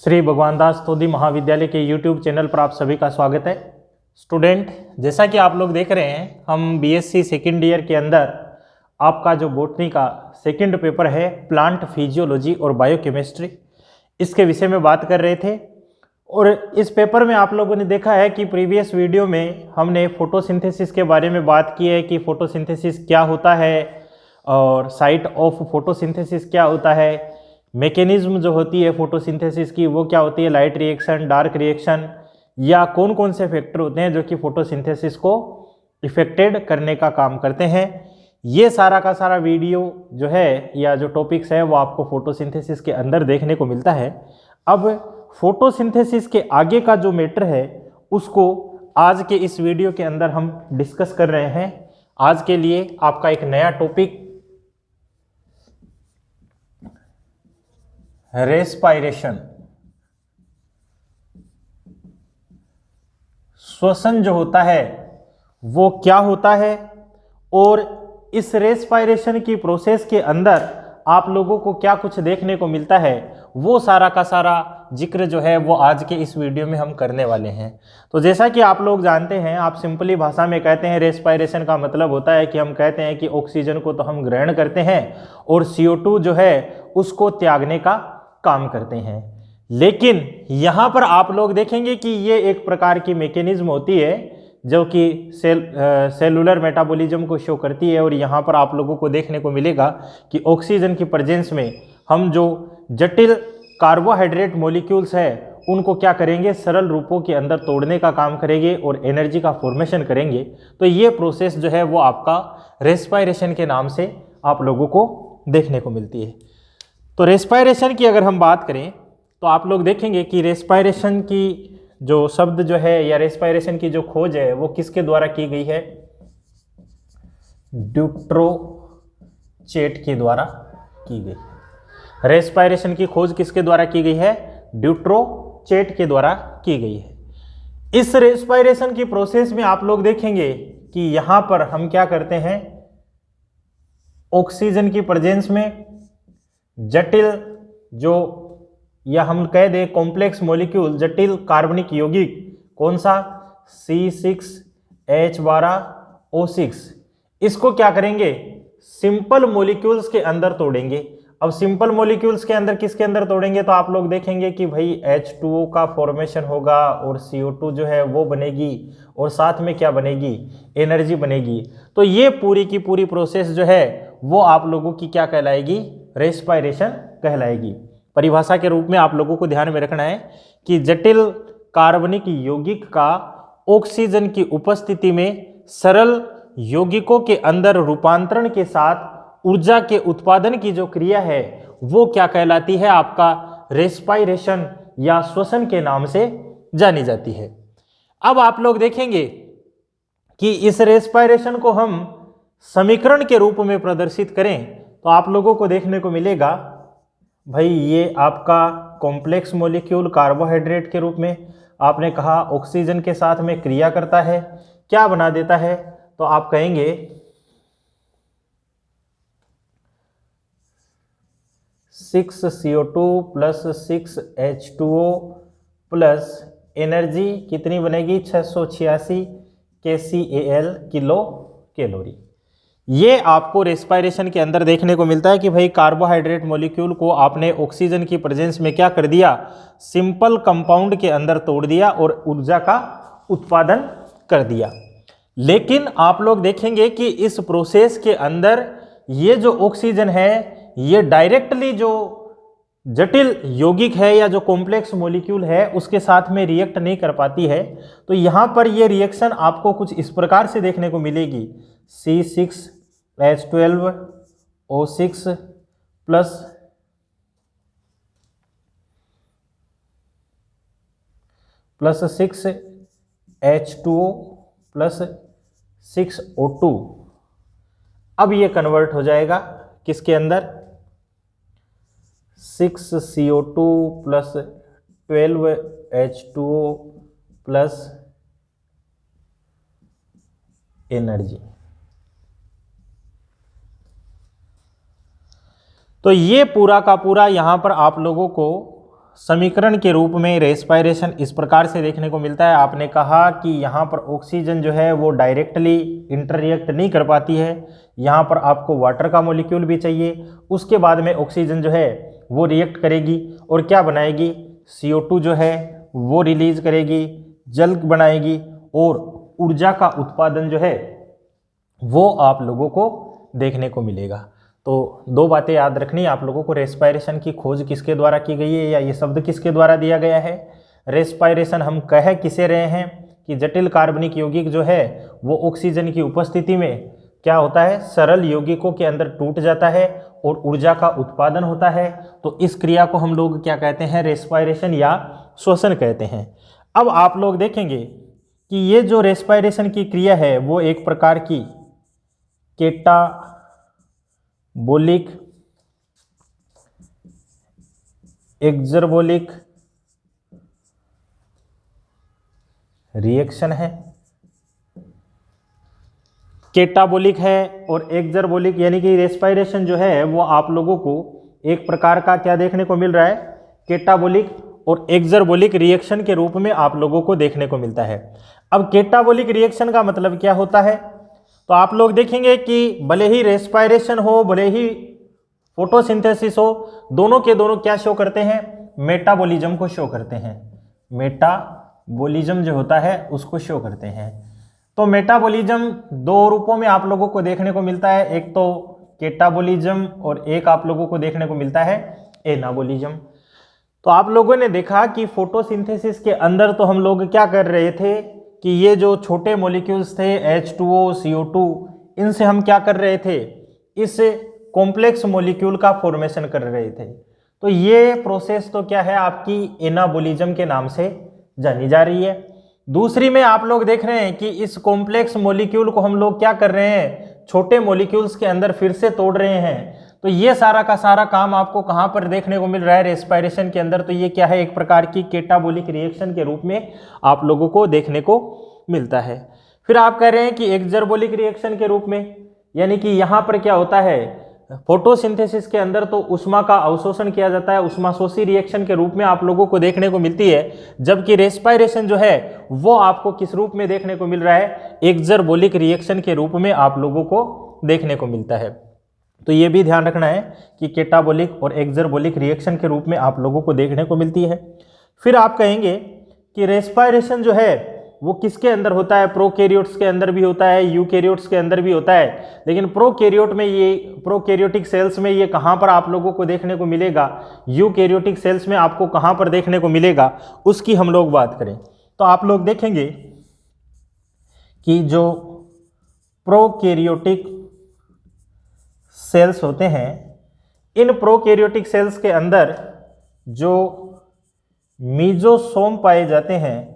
श्री भगवान दास तोदी महाविद्यालय के YouTube चैनल पर आप सभी का स्वागत है। स्टूडेंट, जैसा कि आप लोग देख रहे हैं, हम बीएससी सेकेंड ईयर के अंदर आपका जो बॉटनी का सेकंड पेपर है प्लांट फिजियोलॉजी और बायोकेमिस्ट्री, इसके विषय में बात कर रहे थे। और इस पेपर में आप लोगों ने देखा है कि प्रीवियस वीडियो में हमने फोटोसिंथेसिस के बारे में बात की है कि फोटोसिंथेसिस क्या होता है और साइट ऑफ फोटोसिंथेसिस क्या होता है, मैकेनिज्म जो होती है फोटोसिंथेसिस की वो क्या होती है, लाइट रिएक्शन, डार्क रिएक्शन, या कौन कौन से फैक्टर होते हैं जो कि फोटोसिंथेसिस को इफेक्टेड करने का काम करते हैं। ये सारा का सारा वीडियो जो है या जो टॉपिक्स है वो आपको फोटोसिंथेसिस के अंदर देखने को मिलता है। अब फोटोसिंथेसिस के आगे का जो मैटर है उसको आज के इस वीडियो के अंदर हम डिस्कस कर रहे हैं। आज के लिए आपका एक नया टॉपिक रेस्पायरेशन, श्वसन जो होता है वो क्या होता है, और इस रेस्पायरेशन की प्रोसेस के अंदर आप लोगों को क्या कुछ देखने को मिलता है, वो सारा का सारा जिक्र जो है वो आज के इस वीडियो में हम करने वाले हैं। तो जैसा कि आप लोग जानते हैं, आप सिंपली भाषा में कहते हैं रेस्पायरेशन का मतलब होता है कि हम कहते हैं कि ऑक्सीजन को तो हम ग्रहण करते हैं और CO2 जो है उसको त्यागने का काम करते हैं। लेकिन यहाँ पर आप लोग देखेंगे कि ये एक प्रकार की मैकेनिज्म होती है जो कि सेलुलर मेटाबॉलिज्म को शो करती है। और यहाँ पर आप लोगों को देखने को मिलेगा कि ऑक्सीजन की प्रेजेंस में हम जो जटिल कार्बोहाइड्रेट मॉलिक्यूल्स है उनको क्या करेंगे, सरल रूपों के अंदर तोड़ने का काम करेंगे और एनर्जी का फॉर्मेशन करेंगे। तो ये प्रोसेस जो है वो आपका रेस्पायरेशन के नाम से आप लोगों को देखने को मिलती है। तो रेस्पायरेशन की अगर हम बात करें तो आप लोग देखेंगे कि रेस्पायरेशन की जो शब्द जो है या रेस्पायरेशन की जो खोज है वो किसके द्वारा की गई है, ड्यूट्रोचेट के द्वारा की गई। रेस्पायरेशन की खोज किसके द्वारा की गई है, ड्यूट्रोचेट के द्वारा की गई है। इस रेस्पायरेशन की प्रोसेस में आप लोग देखेंगे कि यहां पर हम क्या करते हैं, ऑक्सीजन की प्रेजेंस में जटिल जो या हम कह दें कॉम्प्लेक्स मॉलिक्यूल, जटिल कार्बनिक यौगिक, कौन सा, C6H12O6, इसको क्या करेंगे, सिंपल मॉलिक्यूल्स के अंदर तोड़ेंगे। अब सिंपल मॉलिक्यूल्स के अंदर किसके अंदर तोड़ेंगे, तो आप लोग देखेंगे कि भाई H2O का फॉर्मेशन होगा और CO2 जो है वो बनेगी और साथ में क्या बनेगी, एनर्जी बनेगी। तो ये पूरी की पूरी प्रोसेस जो है वो आप लोगों की क्या कहलाएगी, रेस्पायरेशन कहलाएगी। परिभाषा के रूप में आप लोगों को ध्यान में रखना है कि जटिल कार्बनिक यौगिक का ऑक्सीजन की उपस्थिति में सरल यौगिकों के अंदर रूपांतरण के साथ ऊर्जा के उत्पादन की जो क्रिया है वो क्या कहलाती है, आपका रेस्पायरेशन या श्वसन के नाम से जानी जाती है। अब आप लोग देखेंगे कि इस रेस्पायरेशन को हम समीकरण के रूप में प्रदर्शित करें तो आप लोगों को देखने को मिलेगा, भाई ये आपका कॉम्प्लेक्स मॉलिक्यूल कार्बोहाइड्रेट के रूप में आपने कहा ऑक्सीजन के साथ में क्रिया करता है, क्या बना देता है, तो आप कहेंगे 6CO2 plus 6H2O plus energy कितनी बनेगी, 686 kcal किलो कैलोरी। ये आपको रेस्पायरेशन के अंदर देखने को मिलता है कि भाई कार्बोहाइड्रेट मॉलिक्यूल को आपने ऑक्सीजन की प्रेजेंस में क्या कर दिया, सिंपल कंपाउंड के अंदर तोड़ दिया और ऊर्जा का उत्पादन कर दिया। लेकिन आप लोग देखेंगे कि इस प्रोसेस के अंदर ये जो ऑक्सीजन है ये डायरेक्टली जो जटिल यौगिक है या जो कॉम्प्लेक्स मॉलिक्यूल है उसके साथ में रिएक्ट नहीं कर पाती है। तो यहाँ पर ये रिएक्शन आपको कुछ इस प्रकार से देखने को मिलेगी, C6H12O6 plus 6H2O plus 6O2। अब ये कन्वर्ट हो जाएगा किसके अंदर, 6CO2 plus 12H2O plus energy. तो ये पूरा का पूरा यहाँ पर आप लोगों को समीकरण के रूप में रेस्पायरेशन इस प्रकार से देखने को मिलता है। आपने कहा कि यहाँ पर ऑक्सीजन जो है वो डायरेक्टली इंटररिएक्ट नहीं कर पाती है, यहाँ पर आपको वाटर का मॉलिक्यूल भी चाहिए। उसके बाद में ऑक्सीजन जो है वो रिएक्ट करेगी और क्या बनाएगी, CO2 जो है वो रिलीज करेगी, जल बनाएगी और ऊर्जा का उत्पादन जो है वो आप लोगों को देखने को मिलेगा। तो दो बातें याद रखनी आप लोगों को, रेस्पायरेशन की खोज किसके द्वारा की गई है या ये शब्द किसके द्वारा दिया गया है। रेस्पायरेशन हम कह किसे रहे हैं कि जटिल कार्बनिक यौगिक जो है वो ऑक्सीजन की उपस्थिति में क्या होता है, सरल यौगिकों के अंदर टूट जाता है और ऊर्जा का उत्पादन होता है। तो इस क्रिया को हम लोग क्या कहते हैं, रेस्पायरेशन या श्वसन कहते हैं। अब आप लोग देखेंगे कि ये जो रेस्पायरेशन की क्रिया है वो एक प्रकार की कैटाबोलिक एक्सर्बोलिक रिएक्शन है। कैटाबोलिक है और एक्सर्बोलिक, यानी कि रेस्पायरेशन जो है वो आप लोगों को एक प्रकार का क्या देखने को मिल रहा है, कैटाबोलिक और एक्सर्बोलिक रिएक्शन के रूप में आप लोगों को देखने को मिलता है। अब कैटाबोलिक रिएक्शन का मतलब क्या होता है, तो आप लोग देखेंगे कि भले ही रेस्पायरेशन हो भले ही फोटोसिंथेसिस हो, दोनों के दोनों क्या शो करते हैं, मेटाबॉलिज्म को शो करते हैं। मेटाबॉलिज्म जो होता है उसको शो करते हैं। तो मेटाबॉलिज्म दो रूपों में आप लोगों को देखने को मिलता है, एक तो कैटाबॉलिज्म और एक आप लोगों को देखने को मिलता है एनाबॉलिज्म। तो आप लोगों ने देखा कि फोटोसिंथेसिस के अंदर तो हम लोग क्या कर रहे थे कि ये जो छोटे मॉलिक्यूल्स थे H2O, CO2, इनसे हम क्या कर रहे थे, इस कॉम्प्लेक्स मॉलिक्यूल का फॉर्मेशन कर रहे थे। तो ये प्रोसेस तो क्या है, आपकी एनाबॉलिज्म के नाम से जानी जा रही है। दूसरी में आप लोग देख रहे हैं कि इस कॉम्प्लेक्स मॉलिक्यूल को हम लोग क्या कर रहे हैं, छोटे मॉलिक्यूल्स के अंदर फिर से तोड़ रहे हैं। तो ये सारा का सारा काम आपको कहाँ पर देखने को मिल रहा है, रेस्पायरेशन के अंदर। तो ये क्या है, एक प्रकार की कैटाबोलिक रिएक्शन के रूप में आप लोगों को देखने को मिलता है। फिर आप कह रहे हैं कि एक्सर्बोलिक रिएक्शन के रूप में, यानी कि यहाँ पर क्या होता है, फोटोसिंथेसिस के अंदर तो उष्मा का अवशोषण किया जाता है, उष्माशोषी रिएक्शन के रूप में आप लोगों को देखने को मिलती है। जबकि रेस्पायरेशन जो है वो आपको किस रूप में देखने को मिल रहा है, एक्सर्बोलिक रिएक्शन के रूप में आप लोगों को देखने को मिलता है। तो ये भी ध्यान रखना है कि कैटाबोलिक और एक्सर्बोलिक रिएक्शन के रूप में आप लोगों को देखने को मिलती है। फिर आप कहेंगे कि रेस्पायरेशन जो है वो किसके अंदर होता है, प्रोकैरियोट्स के अंदर भी होता है, यूकैरियोट्स के अंदर भी होता है। लेकिन प्रोकैरियोट में ये, प्रोकैरियोटिक सेल्स में ये कहाँ पर आप लोगों को देखने को मिलेगा, यूकैरियोटिक सेल्स में आपको कहाँ पर देखने को मिलेगा, उसकी हम लोग बात करें तो आप लोग देखेंगे कि जो प्रोकैरियोटिक सेल्स होते हैं, इन प्रोकैरियोटिक सेल्स के अंदर जो मीजोसोम पाए जाते हैं,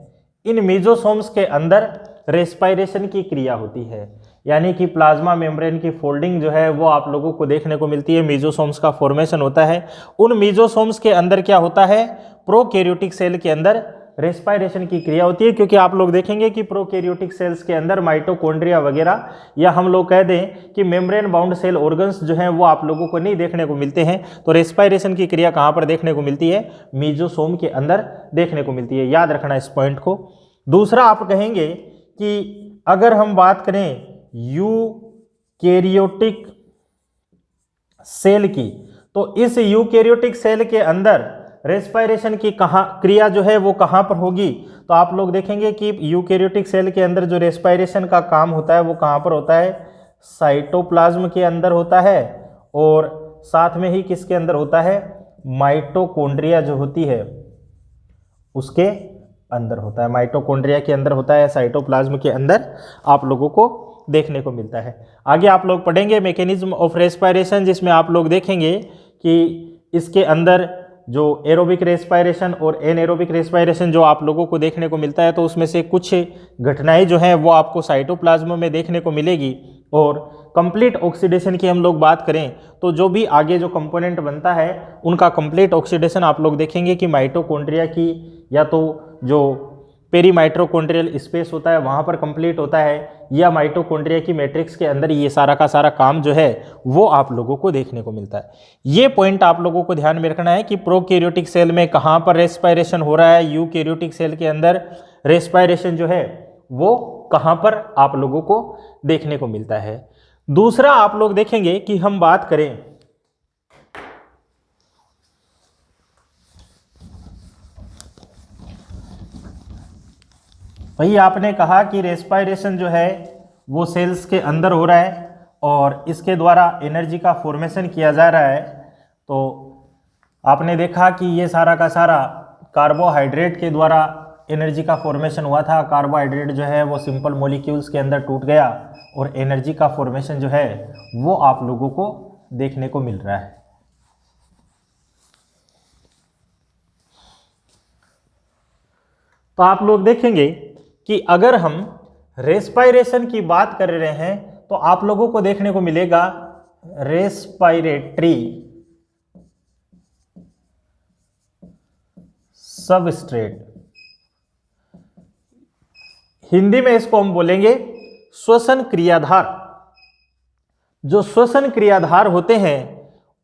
इन मीजोसोम्स के अंदर रेस्पायरेशन की क्रिया होती है। यानी कि प्लाज्मा मेम्ब्रेन की फोल्डिंग जो है वो आप लोगों को देखने को मिलती है, मीजोसोम्स का फॉर्मेशन होता है। उन मीजोसोम्स के अंदर क्या होता है, प्रोकैरियोटिक सेल के अंदर रेस्पायरेशन की क्रिया होती है। क्योंकि आप लोग देखेंगे कि प्रोकैरियोटिक सेल्स के अंदर माइटोकॉन्ड्रिया वगैरह, या हम लोग कह दें कि मेम्ब्रेन बाउंड सेल ऑर्गन्स जो हैं वो आप लोगों को नहीं देखने को मिलते हैं। तो रेस्पायरेशन की क्रिया कहाँ पर देखने को मिलती है, मीजोसोम के अंदर देखने को मिलती है। याद रखना इस पॉइंट को। दूसरा आप कहेंगे कि अगर हम बात करें यूकैरियोटिक सेल की, तो इस यूकैरियोटिक सेल के अंदर रेस्पायरेशन की क्रिया जो है वो कहाँ पर होगी, तो आप लोग देखेंगे कि यूकैरियोटिक सेल के अंदर जो रेस्पायरेशन का काम होता है वो कहाँ पर होता है, साइटोप्लाज्म के अंदर होता है, और साथ में ही किसके अंदर होता है, माइटोकॉन्ड्रिया जो होती है उसके अंदर होता है। माइटोकॉन्ड्रिया के अंदर होता है, साइटोप्लाज्म के अंदर आप लोगों को देखने को मिलता है। आगे आप लोग पढ़ेंगे मैकेनिज्म ऑफ रेस्पायरेशन, जिसमें आप लोग देखेंगे कि इसके अंदर जो एरोबिक रेस्पायरेशन और एनएरोबिक रेस्पायरेशन जो आप लोगों को देखने को मिलता है, तो उसमें से कुछ घटनाएं जो हैं वो आपको साइटोप्लाज्म में देखने को मिलेगी। और कंप्लीट ऑक्सीडेशन की हम लोग बात करें तो जो भी आगे जो कंपोनेंट बनता है उनका कंप्लीट ऑक्सीडेशन आप लोग देखेंगे कि माइटोकॉन्ड्रिया की, या तो जो पेरी माइटोकॉन्ड्रियल स्पेस होता है वहाँ पर कंप्लीट होता है, या माइटोकॉन्ड्रिया की मैट्रिक्स के अंदर ये सारा का सारा काम जो है वो आप लोगों को देखने को मिलता है। ये पॉइंट आप लोगों को ध्यान में रखना है कि प्रोकैरियोटिक सेल में कहाँ पर रेस्पायरेशन हो रहा है, यूकैरियोटिक सेल के अंदर रेस्पायरेशन जो है वो कहाँ पर आप लोगों को देखने को मिलता है। दूसरा आप लोग देखेंगे कि हम बात करें भाई, आपने कहा कि रेस्पायरेशन जो है वो सेल्स के अंदर हो रहा है और इसके द्वारा एनर्जी का फॉर्मेशन किया जा रहा है। तो आपने देखा कि ये सारा का सारा कार्बोहाइड्रेट के द्वारा एनर्जी का फॉर्मेशन हुआ था। कार्बोहाइड्रेट जो है वो सिंपल मॉलिक्यूल्स के अंदर टूट गया और एनर्जी का फॉर्मेशन जो है वो आप लोगों को देखने को मिल रहा है। तो आप लोग देखेंगे कि अगर हम रेस्पायरेशन की बात कर रहे हैं तो आप लोगों को देखने को मिलेगा रेस्पायरेटरी सबस्ट्रेट, हिंदी में इसको हम बोलेंगे श्वसन क्रियाधार। जो श्वसन क्रियाधार होते हैं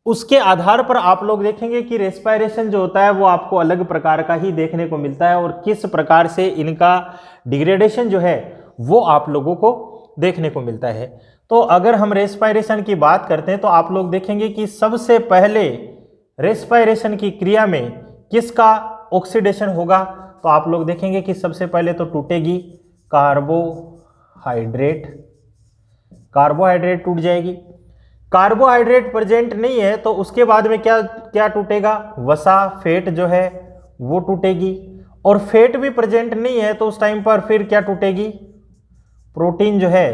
उसके आधार पर आप लोग देखेंगे कि रेस्पायरेशन जो होता है वो आपको अलग प्रकार का ही देखने को मिलता है और किस प्रकार से इनका डिग्रेडेशन जो है वो आप लोगों को देखने को मिलता है। तो अगर हम रेस्पायरेशन की बात करते हैं तो आप लोग देखेंगे कि सबसे पहले रेस्पायरेशन की क्रिया में किसका ऑक्सीडेशन होगा। तो आप लोग देखेंगे कि सबसे पहले तो टूटेगी कार्बोहाइड्रेट, कार्बोहाइड्रेट टूट जाएगी। कार्बोहाइड्रेट प्रेजेंट नहीं है तो उसके बाद में क्या क्या टूटेगा, वसा, फैट जो है वो टूटेगी। और फैट भी प्रेजेंट नहीं है तो उस टाइम पर फिर क्या टूटेगी, प्रोटीन जो है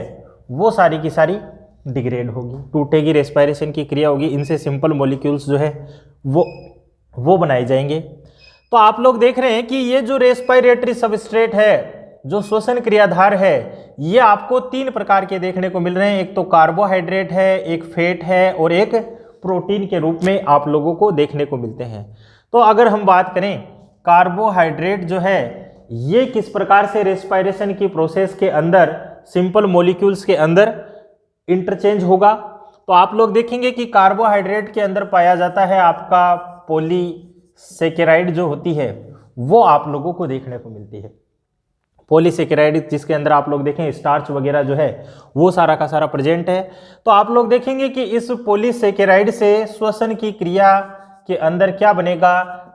वो सारी की सारी डिग्रेड होगी, टूटेगी, रेस्पायरेशन की क्रिया होगी, इनसे सिंपल मॉलिक्यूल्स जो है वो बनाए जाएंगे। तो आप लोग देख रहे हैं कि ये जो रेस्पायरेटरी सबस्ट्रेट है, जो श्वसन क्रियाधार है, ये आपको तीन प्रकार के देखने को मिल रहे हैं। एक तो कार्बोहाइड्रेट है, एक फैट है और एक प्रोटीन के रूप में आप लोगों को देखने को मिलते हैं। तो अगर हम बात करें कार्बोहाइड्रेट जो है ये किस प्रकार से रेस्पायरेशन की प्रोसेस के अंदर सिंपल मॉलिक्यूल्स के अंदर इंटरचेंज होगा, तो आप लोग देखेंगे कि कार्बोहाइड्रेट के अंदर पाया जाता है आपका पॉलीसेकेराइड जो होती है वो आप लोगों को देखने को मिलती है। पॉलीसेकेराइड जिसके अंदर आप लोग देखें स्टार्च वगैरह जो है वो सारा का सारा प्रेजेंट है। तो आप लोग देखेंगे कि इस पॉलीसेकेराइड से श्वसन की क्रिया के अंदर क्या बनेगा,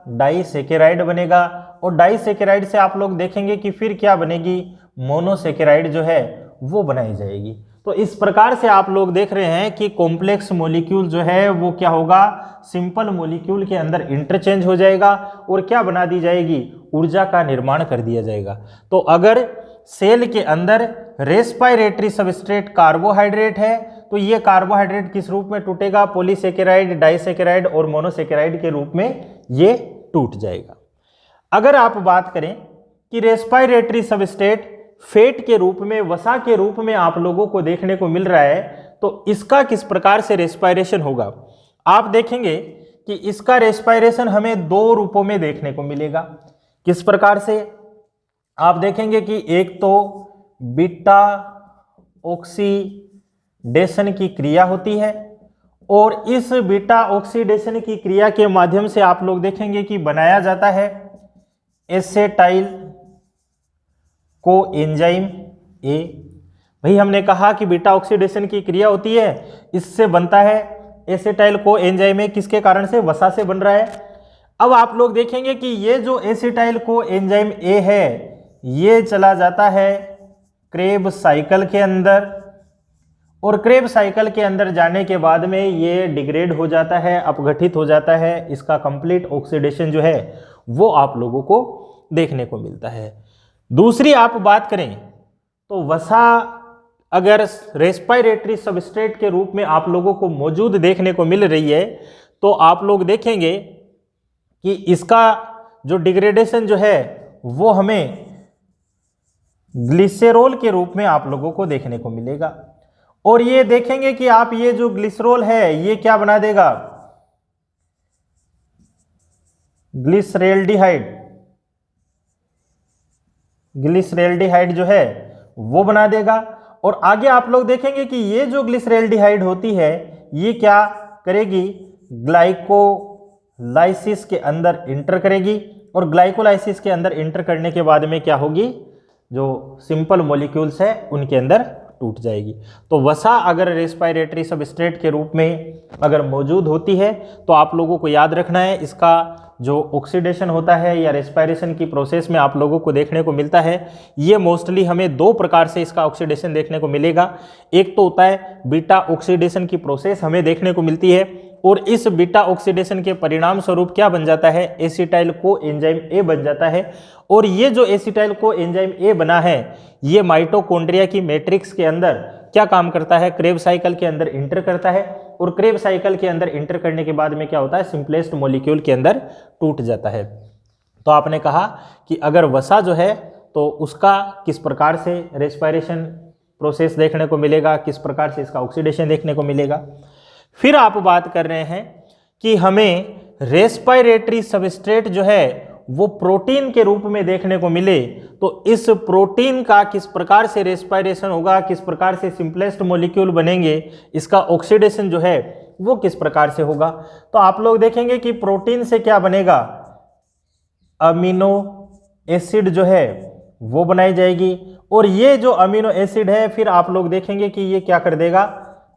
डाइसेकेराइड बनेगा। और डाइसेकेराइड से आप लोग देखेंगे कि फिर क्या बनेगी, मोनोसेकेराइड जो है वो बनाई जाएगी। तो इस प्रकार से आप लोग देख रहे हैं कि कॉम्प्लेक्स मॉलिक्यूल जो है वो क्या होगा, सिंपल मॉलिक्यूल के अंदर इंटरचेंज हो जाएगा और क्या बना दी जाएगी, ऊर्जा का निर्माण कर दिया जाएगा। तो अगर सेल के अंदर रेस्पायरेटरी सबस्ट्रेट कार्बोहाइड्रेट है तो ये कार्बोहाइड्रेट किस रूप में टूटेगा, पॉलीसेकेराइड, डाइसेकेराइड और मोनोसेकेराइड के रूप में ये टूट जाएगा। अगर आप बात करें कि रेस्पायरेटरी सबस्ट्रेट फैट के रूप में, वसा के रूप में आप लोगों को देखने को मिल रहा है तो इसका किस प्रकार से रेस्पायरेशन होगा, आप देखेंगे कि इसका रेस्पायरेशन हमें दो रूपों में देखने को मिलेगा। किस प्रकार से, आप देखेंगे कि एक तो बीटा ऑक्सीडेशन की क्रिया होती है और इस बीटा ऑक्सीडेशन की क्रिया के माध्यम से आप लोग देखेंगे कि बनाया जाता है एसेटाइल को एंजाइम ए। भाई हमने कहा कि बीटा ऑक्सीडेशन की क्रिया होती है, इससे बनता है एसेटाइल को एंजाइम ए, किसके कारण से, वसा से बन रहा है। अब आप लोग देखेंगे कि ये जो एसिटाइल को एंजाइम ए है ये चला जाता है क्रेब साइकिल के अंदर और क्रेब साइकिल के अंदर जाने के बाद में ये डिग्रेड हो जाता है, अपघटित हो जाता है। इसका कंप्लीट ऑक्सीडेशन जो है वो आप लोगों को देखने को मिलता है। दूसरी आप बात करें तो वसा अगर रेस्पायरेटरी सबस्ट्रेट के रूप में आप लोगों को मौजूद देखने को मिल रही है तो आप लोग देखेंगे कि इसका जो डिग्रेडेशन जो है वो हमें ग्लिसरॉल के रूप में आप लोगों को देखने को मिलेगा। और ये देखेंगे कि आप ये जो ग्लिसरॉल है ये क्या बना देगा, ग्लिसरेल्डिहाइड, ग्लिसरेल्डिहाइड जो है वो बना देगा। और आगे आप लोग देखेंगे कि ये जो ग्लिसरेल्डिहाइड होती है ये क्या करेगी, ग्लाइकोलाइसिस के अंदर इंटर करेगी, और ग्लाइकोलाइसिस के अंदर इंटर करने के बाद में क्या होगी, जो सिंपल मॉलिक्यूल्स है उनके अंदर टूट जाएगी। तो वसा अगर रेस्पिरेटरी सबस्ट्रेट के रूप में अगर मौजूद होती है तो आप लोगों को याद रखना है इसका जो ऑक्सीडेशन होता है या रेस्पिरेशन की प्रोसेस में आप लोगों को देखने को मिलता है, ये मोस्टली हमें दो प्रकार से इसका ऑक्सीडेशन देखने को मिलेगा। एक तो होता है बीटा ऑक्सीडेशन की प्रोसेस हमें देखने को मिलती है, और इस बीटा ऑक्सीडेशन के परिणाम स्वरूप क्या बन जाता है, एसिटाइल को एंजाइम ए बन जाता है। और ये जो एसिटाइल को एंजाइम ए बना है ये माइटोकॉन्ड्रिया की मैट्रिक्स के अंदर क्या काम करता है, क्रेब साइकिल के अंदर इंटर करता है, और क्रेब साइकिल के अंदर इंटर करने के बाद में क्या होता है, सिंपलेस्ट मॉलिक्यूल के अंदर टूट जाता है। तो आपने कहा कि अगर वसा जो है तो उसका किस प्रकार से रेस्पिरेशन प्रोसेस देखने को मिलेगा, किस प्रकार से इसका ऑक्सीडेशन देखने को मिलेगा। फिर आप बात कर रहे हैं कि हमें रेस्पिरेटरी सबस्ट्रेट जो है वो प्रोटीन के रूप में देखने को मिले, तो इस प्रोटीन का किस प्रकार से रेस्पिरेशन होगा, किस प्रकार से सिंपलेस्ट मॉलिक्यूल बनेंगे, इसका ऑक्सीडेशन जो है वो किस प्रकार से होगा। तो आप लोग देखेंगे कि प्रोटीन से क्या बनेगा, अमीनो एसिड जो है वो बनाई जाएगी, और ये जो अमीनो एसिड है फिर आप लोग देखेंगे कि ये क्या कर देगा,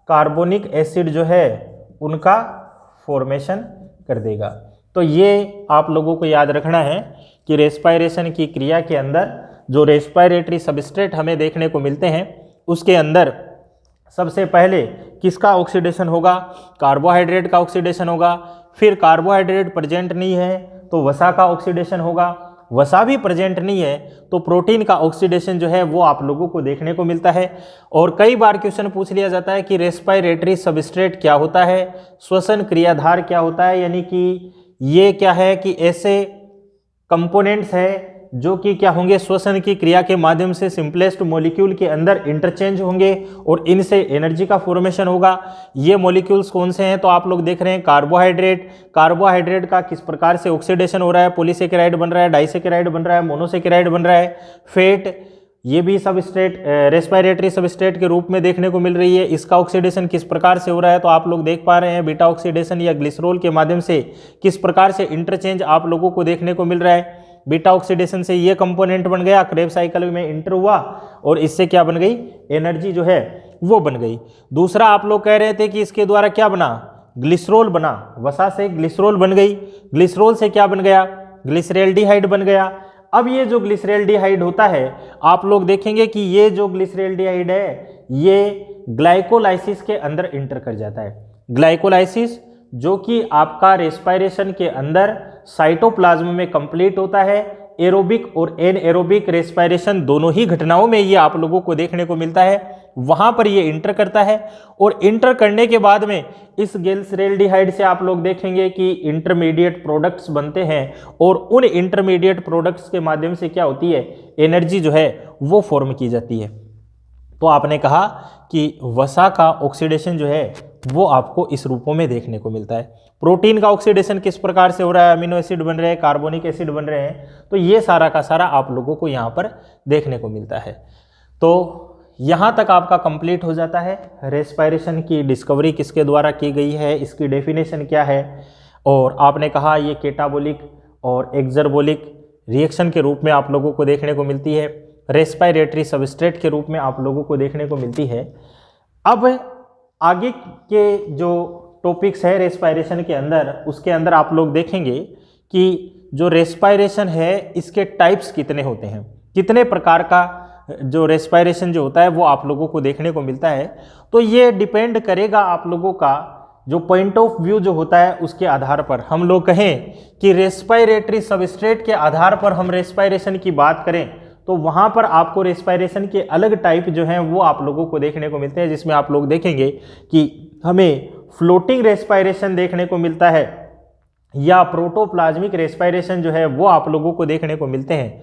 कार्बोनिक एसिड जो है उनका फॉर्मेशन कर देगा। तो ये आप लोगों को याद रखना है कि रेस्पिरेशन की क्रिया के अंदर जो रेस्पिरेटरी सबस्ट्रेट हमें देखने को मिलते हैं उसके अंदर सबसे पहले किसका ऑक्सीडेशन होगा, कार्बोहाइड्रेट का ऑक्सीडेशन होगा। फिर कार्बोहाइड्रेट प्रेजेंट नहीं है तो वसा का ऑक्सीडेशन होगा, वसा भी प्रेजेंट नहीं है तो प्रोटीन का ऑक्सीडेशन जो है वो आप लोगों को देखने को मिलता है। और कई बार क्वेश्चन पूछ लिया जाता है कि रेस्पिरेटरी सबस्ट्रेट क्या होता है, श्वसन क्रियाधार क्या होता है, यानी कि ये क्या है कि ऐसे कंपोनेंट्स है जो कि क्या होंगे, श्वसन की क्रिया के माध्यम से सिंपलेस्ट मॉलिक्यूल के अंदर इंटरचेंज होंगे और इनसे एनर्जी का फॉर्मेशन होगा। ये मॉलिक्यूल्स कौन से हैं, तो आप लोग देख रहे हैं कार्बोहाइड्रेट। कार्बोहाइड्रेट का किस प्रकार से ऑक्सीडेशन हो रहा है, पॉलीसेकेराइड बन रहा है, डाइसेकेराइड बन रहा है, मोनोसेकेराइड बन रहा है। फैट ये भी सबस्ट्रेट रेस्पिरेटरी सबस्ट्रेट के रूप में देखने को मिल रही है, इसका ऑक्सीडेशन किस प्रकार से हो रहा है, तो आप लोग देख पा रहे हैं बीटा ऑक्सीडेशन या ग्लिसरॉल के माध्यम से किस प्रकार से इंटरचेंज आप लोगों को देखने को मिल रहा है। बीटा ऑक्सीडेशन से ये कंपोनेंट बन गया, क्रेब साइकिल में इंटर हुआ और इससे क्या बन गई, एनर्जी जो है वो बन गई। दूसरा आप लोग कह रहे थे कि इसके द्वारा क्या बना, ग्लिसरॉल बना, वसा से ग्लिसरॉल बन गई, ग्लिसरॉल से क्या बन गया, ग्लिसरेल्डिहाइड बन गया। अब ये जो ग्लिसरेल्डिहाइड होता है आप लोग देखेंगे कि ये जो ग्लिसरेल्डिहाइड है ये ग्लाइकोलाइसिस के अंदर इंटर कर जाता है। ग्लाइकोलाइसिस जो कि आपका रेस्पिरेशन के अंदर साइटोप्लाज्म में कंप्लीट होता है। एरोबिक और एनएरोबिक रेस्पिरेशन दोनों ही घटनाओं में ये आप लोगों को देखने को मिलता है, वहां पर ये इंटर करता है। और इंटर करने के बाद में इस ग्लिसरेल्डिहाइड से आप लोग देखेंगे कि इंटरमीडिएट प्रोडक्ट्स बनते हैं और उन इंटरमीडिएट प्रोडक्ट्स के माध्यम से क्या होती है, एनर्जी जो है वो फॉर्म की जाती है। तो आपने कहा कि वसा का ऑक्सीडेशन जो है वो आपको इस रूपों में देखने को मिलता है। प्रोटीन का ऑक्सीडेशन किस प्रकार से हो रहा है, अमीनो एसिड बन रहे हैं, कार्बोनिक एसिड बन रहे हैं, तो ये सारा का सारा आप लोगों को यहाँ पर देखने को मिलता है। तो यहाँ तक आपका कंप्लीट हो जाता है। रेस्पिरेशन की डिस्कवरी किसके द्वारा की गई है, इसकी डेफिनेशन क्या है, और आपने कहा ये कैटाबोलिक और एक्सर्बोलिक रिएक्शन के रूप में आप लोगों को देखने को मिलती है, रेस्पिरेटरी सबस्ट्रेट के रूप में आप लोगों को देखने को मिलती है। अब आगे के जो टॉपिक्स है रेस्पिरेशन के अंदर, उसके अंदर आप लोग देखेंगे कि जो रेस्पिरेशन है इसके टाइप्स कितने होते हैं, कितने प्रकार का जो रेस्पिरेशन जो होता है वो आप लोगों को देखने को मिलता है। तो ये डिपेंड करेगा आप लोगों का जो पॉइंट ऑफ व्यू जो होता है उसके आधार पर। हम लोग कहें कि रेस्पिरेटरी सबस्ट्रेट के आधार पर हम रेस्पिरेशन की बात करें तो वहाँ पर आपको रेस्पिरेशन के अलग टाइप जो हैं वो आप लोगों को देखने को मिलते हैं, जिसमें आप लोग देखेंगे कि हमें फ्लोटिंग रेस्पिरेशन देखने को मिलता है या प्रोटोप्लाज्मिक रेस्पिरेशन जो है वो आप लोगों को देखने को मिलते हैं,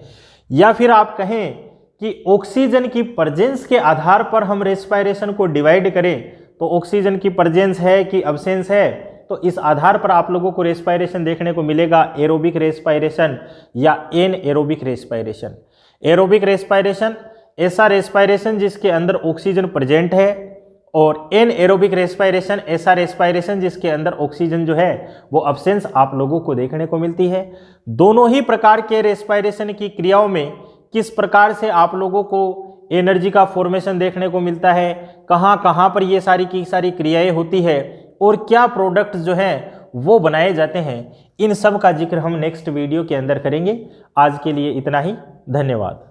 या फिर आप कहें कि ऑक्सीजन की प्रेजेंस के आधार पर हम रेस्पिरेशन को डिवाइड करें तो ऑक्सीजन की प्रेजेंस है कि अब्सेंस है, तो इस आधार पर आप लोगों को रेस्पिरेशन देखने को मिलेगा, एरोबिक रेस्पिरेशन या एनएरोबिक रेस्पिरेशन। एरोबिक रेस्पायरेशन ऐसा रेस्पायरेशन जिसके अंदर ऑक्सीजन प्रेजेंट है, और एनएरोबिक रेस्पायरेशन ऐसा रेस्पायरेशन जिसके अंदर ऑक्सीजन जो है वो अब्सेंस आप लोगों को देखने को मिलती है। दोनों ही प्रकार के रेस्पायरेशन की क्रियाओं में किस प्रकार से आप लोगों को एनर्जी का फॉर्मेशन देखने को मिलता है, कहाँ कहाँ पर ये सारी की सारी क्रियाएं होती है और क्या प्रोडक्ट जो हैं वो बनाए जाते हैं, इन सब का जिक्र हम नेक्स्ट वीडियो के अंदर करेंगे। आज के लिए इतना ही, धन्यवाद।